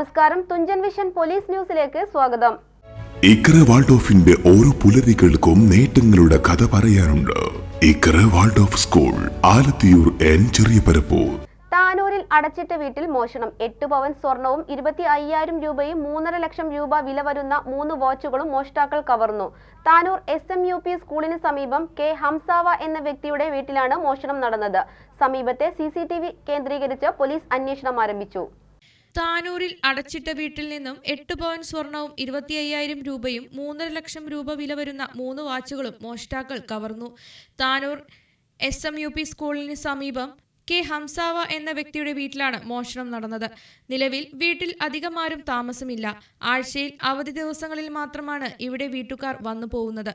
നമസ്കാരം, Thunchan vision police ന്യൂസിലേക്ക് സ്വാഗതം. ഇക്ര വാൾഡോഫിന്റെ ഓരോ പുലരികൾക്കും നേട്ടങ്ങളുടെ കഥ പറയാനുണ്ട്. Iqra Waldorf school, Alathiyur N Cheriyaparappur. താനൂരിൽ അടച്ചിട്ട വീട്ടിൽ മോഷണം. 8 പവൻ സ്വർണവും 25,000 രൂപയും 3.5 ലക്ഷം രൂപ വില വരുന്ന 3 വാച്ചുകളും മോഷ്ടാക്കൾ കവർന്നു. താനൂർ SMUP സ്കൂളിന് സമീപം കെ ഹംസാവ എന്ന വ്യക്തിയുടെ വീട്ടിലാണ് മോഷണം നടന്നത്. സമീപത്തെ CCTV കേന്ദ്രീകരിച്ച് പോലീസ് അന്വേഷണം ആരംഭിച്ചു. താനൂരിൽ അടച്ചിട്ട വീട്ടിൽ നിന്നും 8 പവൻ സ്വർണവും 25,000 രൂപയും 3.5 ലക്ഷം രൂപ വില വരുന്ന 3 വാച്ചുകളും മോഷ്ടാക്കൾ കവർന്നു. താനൂർ SMUP സ്കൂളിന് സമീപം കെ ഹംസാവ എന്ന വ്യക്തിയുടെ വീട്ടിലാണ് മോഷണം നടന്നത്. നിലവിൽ വീട്ടിൽ അധികം ആരും താമസമില്ല. ആഴ്ചയിൽ അവധി ദിവസങ്ങളിൽ മാത്രമാണ് ഇവിടെ വീട്ടുകാർ വന്നു പോകുന്നത്.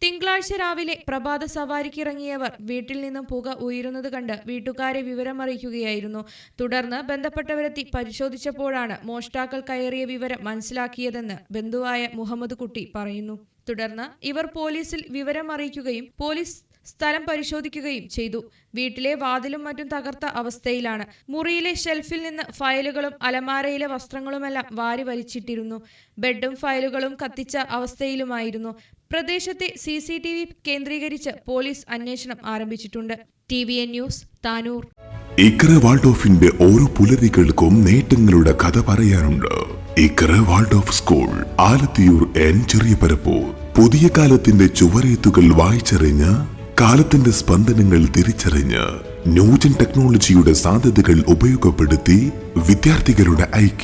തിങ്കളാഴ്ച രാവിലെ പ്രഭാത സവാരിക്കിറങ്ങിയവർ വീട്ടിൽ നിന്നും പുക ഉയരുന്നത് കണ്ട് വീട്ടുകാരെ വിവരമറിയിക്കുകയായിരുന്നു. തുടർന്ന് ബന്ധപ്പെട്ടവരെത്തി പരിശോധിച്ചപ്പോഴാണ് മോഷ്ടാക്കൾ കയറിയ വിവരം മനസ്സിലാക്കിയതെന്ന് ബന്ധുവായ മുഹമ്മദ് കുട്ടി പറയുന്നു. തുടർന്ന് ഇവർ പോലീസിൽ വിവരമറിയിക്കുകയും പോലീസ് സ്ഥലം പരിശോധിക്കുകയും ചെയ്തു. വീട്ടിലെ വാതിലും മറ്റും തകർത്ത അവസ്ഥയിലാണ്. മുറിയിലെ ഷെൽഫിൽ നിന്ന് ഫയലുകളും അലമാരയിലെ വസ്ത്രങ്ങളുമെല്ലാം വാരി വലിച്ചിട്ടിരുന്നു. ബെഡും ഫയലുകളും കത്തിച്ച അവസ്ഥയിലുമായിരുന്നു. പ്രദേശത്തെ CCTV കേന്ദ്രീകരിച്ച് പോലീസ് അന്വേഷണം ആരംഭിച്ചിട്ടുണ്ട്. TVN news, Tanur. ഇക്ര വാൾഡോഫിന്റെ ഓരോ പുലരികൾക്കും നേട്ടങ്ങളുടെ കഥ പറയാനുണ്ട്. Iqra Waldorf school, Alathiyur N Cheriyaparappur. പുതിയ കാലത്തിന്റെ ചുവരെഴുത്തുകൾ വായിച്ചറിഞ്ഞ് കാലത്തിന്റെ സ്പന്ദനങ്ങൾ തിരിച്ചറിഞ്ഞ് ന്യൂജൻ ടെക്നോളജിയുടെ സാധ്യതകൾ ഉപയോഗപ്പെടുത്തി വിദ്യാർത്ഥികളുടെ IQ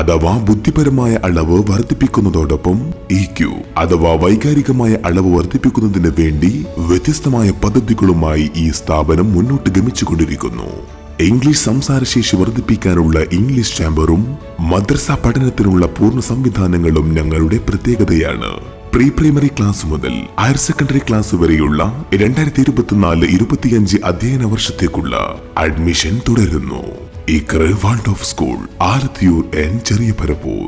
അഥവാ ബുദ്ധിപരമായ അളവ് വർദ്ധിപ്പിക്കുന്നതോടൊപ്പം EQ അഥവാ വൈകാരികമായ അളവ് വർദ്ധിപ്പിക്കുന്നതിന് വേണ്ടി വ്യത്യസ്തമായ പദ്ധതികളുമായി ഈ സ്ഥാപനം മുന്നോട്ട് ഗമിച്ചുകൊണ്ടിരിക്കുന്നു. ഇംഗ്ലീഷ് സംസാരശേഷി വർദ്ധിപ്പിക്കാനുള്ള ഇംഗ്ലീഷ് ചാമ്പറും മദ്രസ പഠനത്തിനുള്ള പൂർണ്ണ സംവിധാനങ്ങളും ഞങ്ങളുടെ പ്രത്യേകതയാണ്. പ്രീ പ്രൈമറി ക്ലാസ് മുതൽ ഹയർ സെക്കൻഡറി ക്ലാസ് വരെയുള്ള 2024-25 അധ്യയന വർഷത്തേക്കുള്ള അഡ്മിഷൻ തുടരുന്നു. Iqra Waldorf school, Alathiyur N ചെറിയപരപ്പൂർ.